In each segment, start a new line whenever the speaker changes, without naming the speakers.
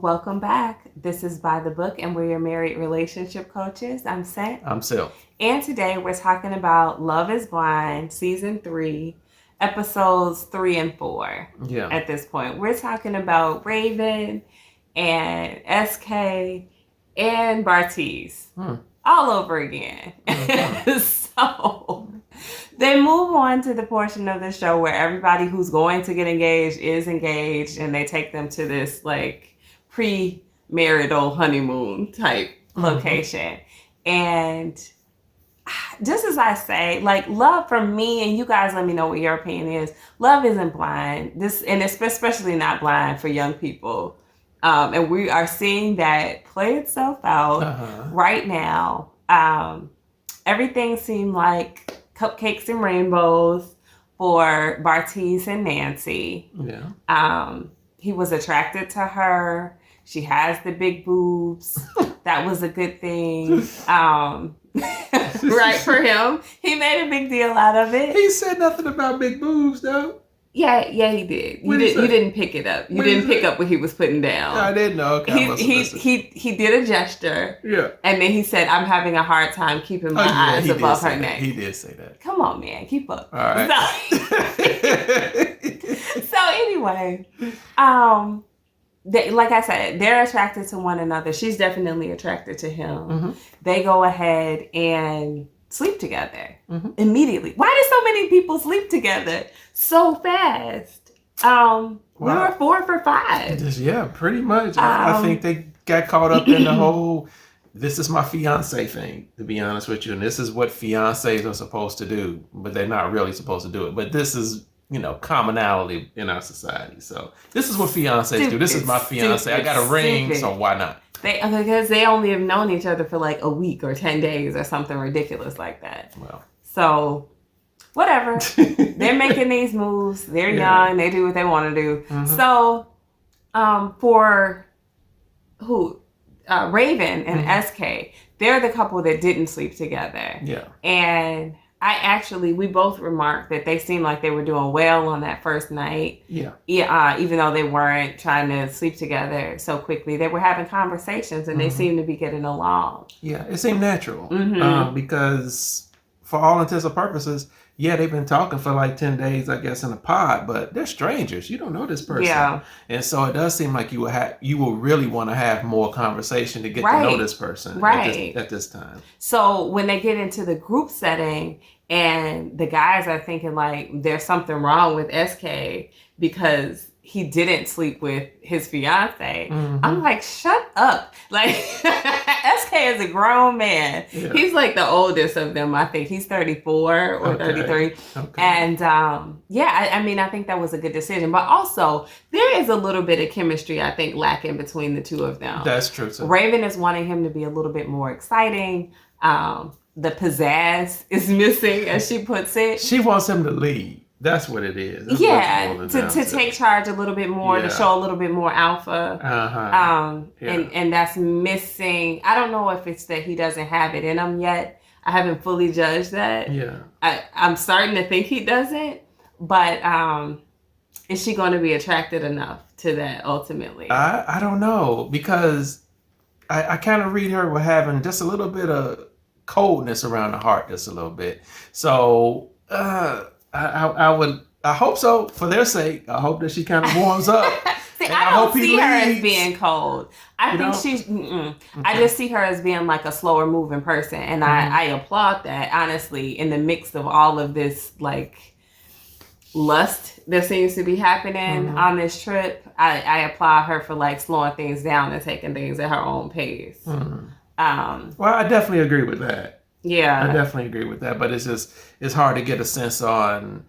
welcome back. This is By the Book, and we're your married relationship coaches. I'm Seth.
I'm Sil.
And today we're talking about Love is Blind, Season 3, Episodes 3 and 4.
Yeah.
At this point, we're talking about Raven and SK and Bartise all over again. So they move on to the portion of the show where everybody who's going to get engaged is engaged, and they take them to this like pre-marital honeymoon type location. And just as I say, like, love for me, and you guys let me know what your opinion is, love isn't blind. And it's especially not blind for young people. And we are seeing that play itself out right now. Everything seemed like cupcakes and rainbows for Bartise and Nancy.
Yeah.
He was attracted to her. She has the big boobs. That was a good thing. Right for him. He made a big deal out of it.
He said nothing about big boobs, though.
Yeah, he did. You didn't pick it up. You didn't pick up what he was putting down.
I didn't know. Okay,
he did a gesture.
Yeah. And
then he said, "I'm having a hard time keeping my eyes above her neck."
He did say that.
Come on, man, keep up.
All right.
So anyway, like I said, they're attracted to one another. She's definitely attracted to him. They go ahead and sleep together immediately. Why do so many people sleep together so fast? We were 4 for 5.
Yeah, pretty much. I think they got caught up in the whole, this is my fiance thing, to be honest with you. And this is what fiancés are supposed to do, but they're not really supposed to do it. But this is, commonality in our society. So this is what fiancés do. This is my fiance. I got a ring, so why not?
Because they only have known each other for like a week or 10 days or something ridiculous like that.
Well,
so whatever. They're making these moves. They're young. They do what they want to do. So for Raven and SK, they're the couple that didn't sleep together.
Yeah.
And we both remarked that they seemed like they were doing well on that first night.
Yeah.
Even though they weren't trying to sleep together so quickly, they were having conversations and they seemed to be getting along.
Yeah, it seemed natural because for all intents and purposes, they've been talking for like 10 days, I guess, in a pod, but they're strangers. You don't know this person.
Yeah.
And so it does seem like you will really want to have more conversation to get to know this person at this time.
So when they get into the group setting and the guys are thinking like there's something wrong with SK because he didn't sleep with his fiance. I'm like, shut up. Like, SK is a grown man. Yeah. He's like the oldest of them. I think he's 34 or 33. Okay. And I think that was a good decision. But also, there is a little bit of chemistry, I think, lacking between the two of them.
That's true. Too.
Raven is wanting him to be a little bit more exciting. The pizzazz is missing, as she puts it.
She wants him to lead. That's what it is.
That's to take charge a little bit more, to show a little bit more alpha. And that's missing. I don't know if it's that he doesn't have it in him yet. I haven't fully judged that.
Yeah.
I'm starting to think he doesn't. But is she going to be attracted enough to that ultimately?
I don't know, because I kind of read her with having just a little bit of coldness around the heart, just a little bit. So I hope so, for their sake. I hope that she kind of warms up.
See, I don't see her as being cold. I think she's. I just see her as being like a slower moving person, and I applaud that, honestly. In the mix of all of this like lust that seems to be happening on this trip, I applaud her for like slowing things down and taking things at her own pace.
Well, I definitely agree with that.
Yeah,
I definitely agree with that, but it's hard to get a sense on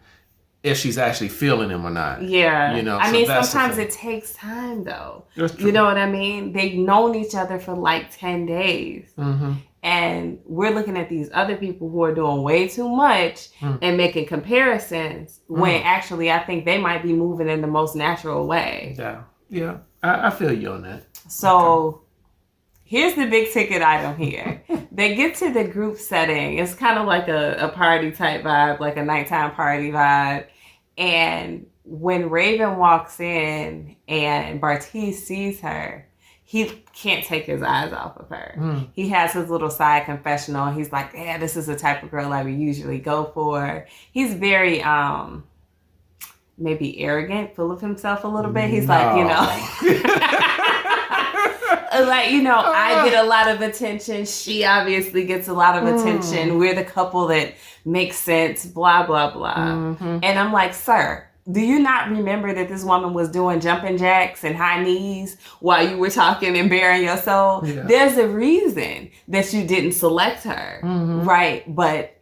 if she's actually feeling him or not.
Yeah. Sometimes it takes time, though.
That's true.
You know what I mean? They've known each other for like 10 days. And we're looking at these other people who are doing way too much and making comparisons when actually I think they might be moving in the most natural way.
Yeah. I feel you on that.
So here's the big ticket item here. They get to the group setting. It's kind of like a party type vibe, like a nighttime party vibe. And when Raven walks in and Bartise sees her, he can't take his eyes off of her. He has his little side confessional. He's like, yeah, this is the type of girl I would usually go for. He's very, maybe arrogant, full of himself a little bit. He's like, you know, like, you know, I get a lot of attention. She obviously gets a lot of attention. We're the couple that makes sense, blah, blah, blah. And I'm like, sir, do you not remember that this woman was doing jumping jacks and high knees while you were talking and bearing your soul? Yeah. There's a reason that you didn't select her, right? But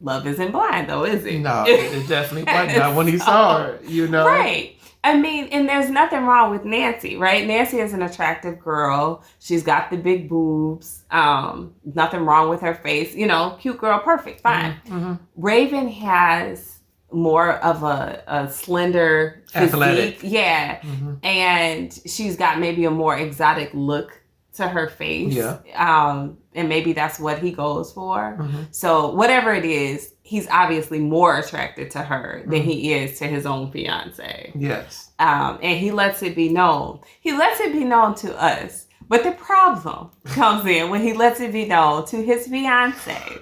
love isn't blind, though, is it?
No, it definitely wasn't. Not when he saw her, you know?
Right. I mean, and there's nothing wrong with Nancy, right? Nancy is an attractive girl. She's got the big boobs. Nothing wrong with her face. You know, cute girl, perfect, fine. Raven has more of a slender physique. Athletic. Yeah. And she's got maybe a more exotic look to her face. Yeah. And maybe that's what he goes for. So whatever it is, he's obviously more attracted to her than he is to his own fiance. Yes. And he lets it be known. He lets it be known to us. But the problem comes in when he lets it be known to his fiance.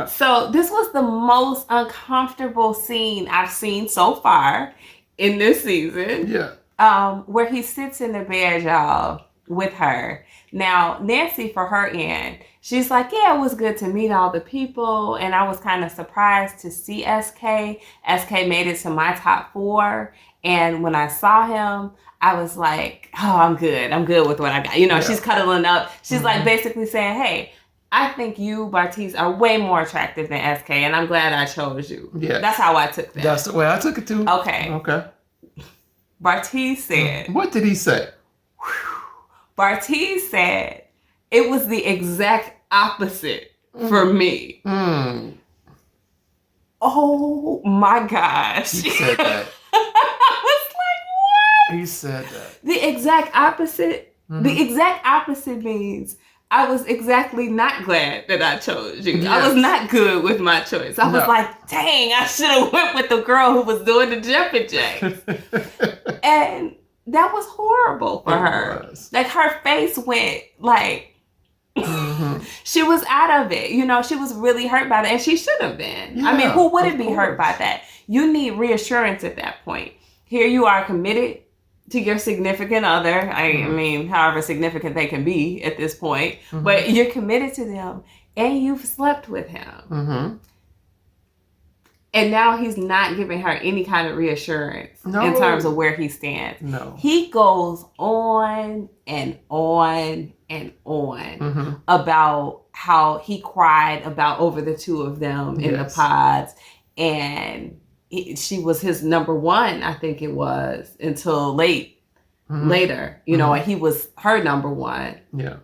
So this was the most uncomfortable scene I've seen so far in this season. Yeah. Where he sits in the bed, y'all, with her. Now, Nancy, for her end, she's like, yeah, it was good to meet all the people. And I was kind of surprised to see SK. SK made it to my top 4. And when I saw him, I was like, oh, I'm good. I'm good with what I got. You know, she's cuddling up. She's like basically saying, hey, I think you, Bartise, are way more attractive than SK, and I'm glad I chose you. Yeah, that's how I took that.
That's the way I took it too.
Okay. Bartise said.
What did he say?
Bartise said it was the exact opposite for me. Oh my gosh!
He said that.
I was like, what?
He said that.
The exact opposite. The exact opposite means I was exactly not glad that I chose you. Yes. I was not good with my choice. I was like, dang, I should have went with the girl who was doing the jumping jacks. And that was horrible for her. Like, her face went like, she was out of it. You know, she was really hurt by that. And she should have been. Yeah, I mean, who wouldn't be hurt by that? You need reassurance at that point. Here you are committed to your significant other. I mean, however significant they can be at this point. But you're committed to them and you've slept with him. And now he's not giving her any kind of reassurance in terms of where he stands. No. He goes on and on and on about how he cried about over the two of them in the pods. And she was his number 1, I think it was, until later, you know, and he was her number 1. Yeah.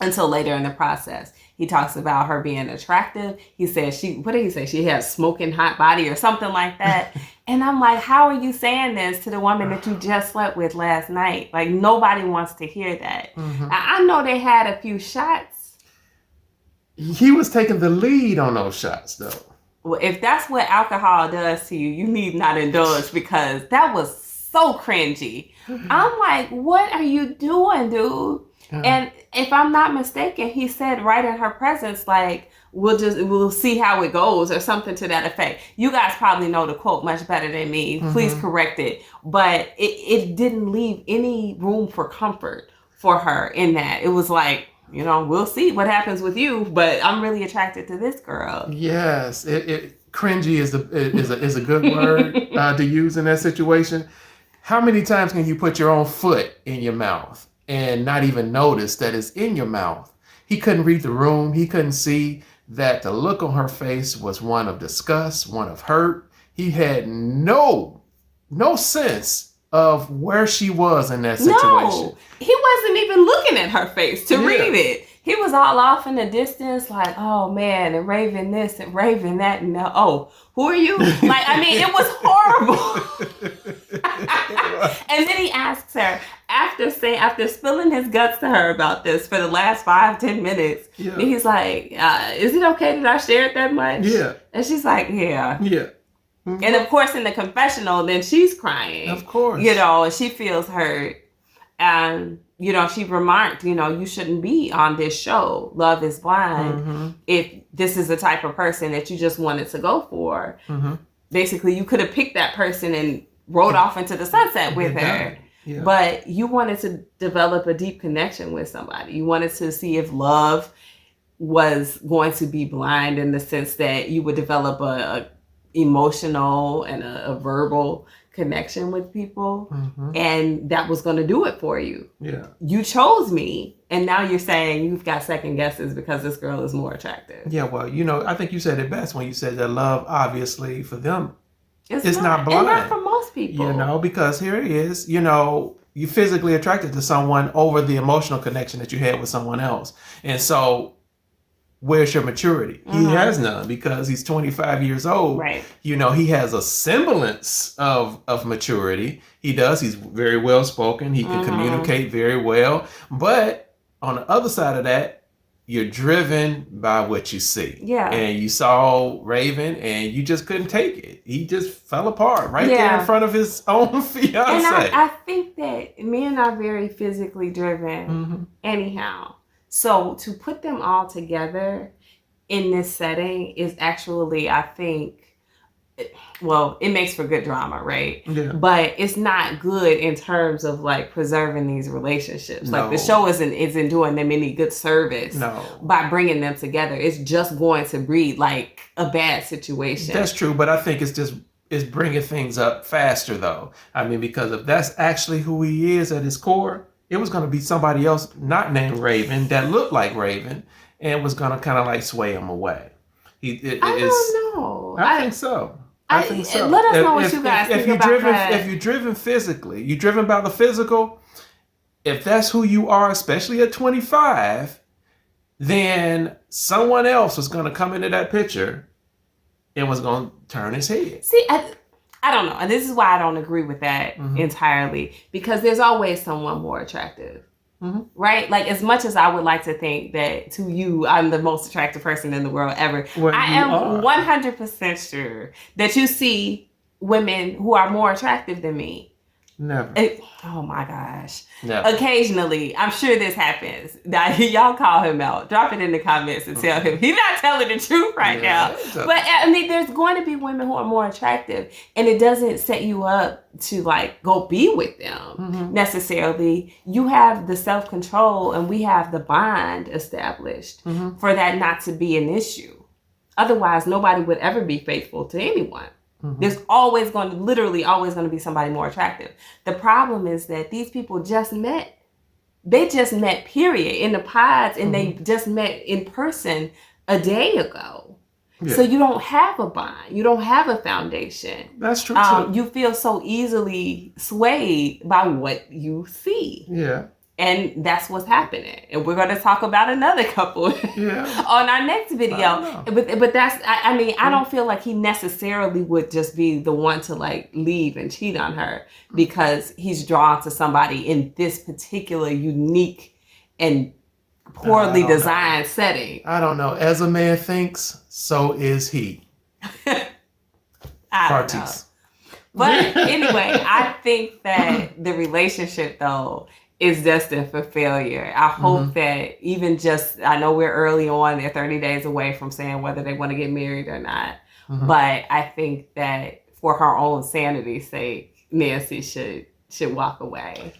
Until later in the process. He talks about her being attractive. He says what did he say? She has smoking hot body or something like that. And I'm like, how are you saying this to the woman that you just slept with last night? Like, nobody wants to hear that. I know they had a few shots.
He was taking the lead on those shots, though.
Well, if that's what alcohol does to you, you need not indulge, because that was so cringy. I'm like, what are you doing, dude? And if I'm not mistaken, he said right in her presence, like, we'll see how it goes, or something to that effect. You guys probably know the quote much better than me. Please correct it. But it didn't leave any room for comfort for her in that. It was like, you know, we'll see what happens with you, but I'm really attracted to this girl.
Yes, cringy is a good word to use in that situation. How many times can you put your own foot in your mouth and not even notice that it's in your mouth? He couldn't read the room. He couldn't see that the look on her face was one of disgust, one of hurt. He had no sense of where she was in that situation.
No, he wasn't even looking at her face to read it. He was all off in the distance, like, oh man, and Raven this and Raven that, and oh, who are you? Like, I mean, it was horrible. And then he asks her, after spilling his guts to her about this for the last 5-10 minutes, he's like, is it okay that I shared that much? Yeah. And she's like, yeah. Yeah. And of course, in the confessional, then she's crying.
Of course.
You know, and she feels hurt. She remarked, you shouldn't be on this show, Love is Blind, if this is the type of person that you just wanted to go for. Basically, you could have picked that person and rode off into the sunset with her.
Yeah.
But you wanted to develop a deep connection with somebody. You wanted to see if love was going to be blind in the sense that you would develop a emotional and a verbal connection with people, and that was going to do it for you.
Yeah.
You chose me, and now you're saying you've got second guesses because this girl is more attractive.
Yeah, well, I think you said it best when you said that love, obviously, for them, it's not blind.
And not for most people.
Because here it is, you're physically attracted to someone over the emotional connection that you had with someone else. And so where's your maturity? He has none because he's 25 years old.
Right.
He has a semblance of maturity. He does. He's very well spoken. He can communicate very well. But on the other side of that, you're driven by what you see.
Yeah.
And you saw Raven and you just couldn't take it. He just fell apart there in front of his own fiance.
And I think that men are very physically driven anyhow. So to put them all together in this setting is actually, I think, it makes for good drama, right?
Yeah.
But it's not good in terms of like preserving these relationships.
No.
Like the show isn't doing them any good service by bringing them together. It's just going to breed like a bad situation.
That's true, but I think it's bringing things up faster though. I mean, because if that's actually who he is at his core, it was going to be somebody else not named Raven that looked like Raven and was going to kind of like sway him away.
I don't know.
I think so. I think so.
Let us know what you guys think about that.
If you're driven physically, you're driven by the physical, if that's who you are, especially at 25, then someone else was going to come into that picture and was going to turn his head.
See, I don't know. And this is why I don't agree with that entirely. Because there's always someone more attractive. Right? Like, as much as I would like to think that to you, I'm the most attractive person in the world ever, I am 100% sure that you see women who are more attractive than me.
Never.
Oh my gosh.
Never.
Occasionally, I'm sure this happens. Now, y'all call him out. Drop it in the comments and tell him he's not telling the truth right now. But I mean, there's going to be women who are more attractive, and it doesn't set you up to like go be with them necessarily. You have the self-control, and we have the bond established for that not to be an issue. Otherwise, nobody would ever be faithful to anyone. There's literally always going to be somebody more attractive. The problem is that these people just met. They just met, period, in the pods, and they just met in person a day ago. Yeah. So you don't have a bond. You don't have a foundation.
That's true, too.
You feel so easily swayed by what you see.
Yeah.
And that's what's happening. And we're going to talk about another couple on our next video. But that's, I don't feel like he necessarily would just be the one to like leave and cheat on her because he's drawn to somebody in this particular unique and poorly designed setting.
I don't know. As a man thinks, so is he.
Bartise. But anyway, I think that the relationship though is destined for failure. I hope that I know we're early on, they're 30 days away from saying whether they want to get married or not. But I think that for her own sanity's sake, Nancy should walk away.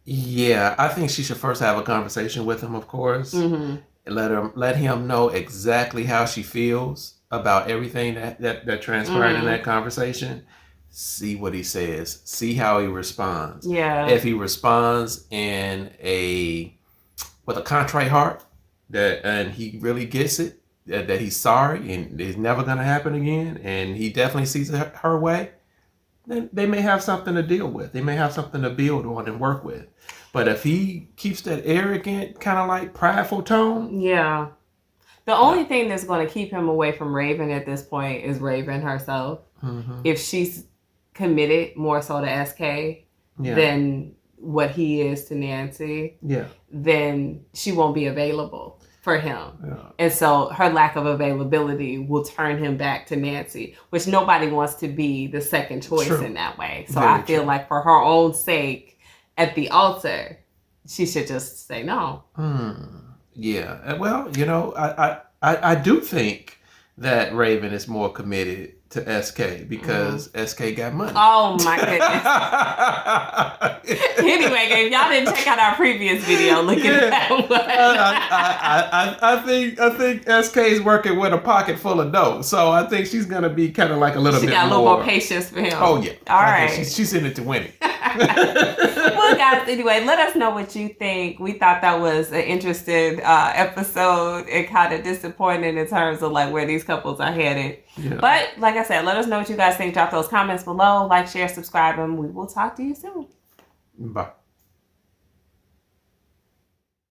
Yeah, I think she should first have a conversation with him, of course. And let him know exactly how she feels about everything that transpired in that conversation. See what he says. See how he responds.
Yeah.
If he responds with a contrite heart, and he really gets it, that he's sorry and it's never going to happen again, and he definitely sees it her way, then they may have something to deal with. They may have something to build on and work with. But if he keeps that arrogant, kind of like prideful tone,
yeah. The only thing that's going to keep him away from Raven at this point is Raven herself. If she's committed more so to SK than what he is to Nancy, then she won't be available for him. And so her lack of availability will turn him back to Nancy, which nobody wants to be the second choice in that way. So I feel like for her own sake, at the altar, she should just say no.
Yeah. Well, I do think that Raven is more committed to SK because SK got money.
Oh my goodness. Anyway, if y'all didn't check out our previous video, look at that one.
I think SK is working with a pocket full of dough. So I think she's going to be kind of like a little bit more. She got a little more
patience for him.
Oh, yeah.
All right.
She's in it to win it.
Well, guys, anyway, let us know what you think. We thought that was an interesting episode and kind of disappointing in terms of like where these couples are headed. Yeah. But like I said, let us know what you guys think. Drop those comments below. Like, share, subscribe, and we will talk to you soon.
Bye.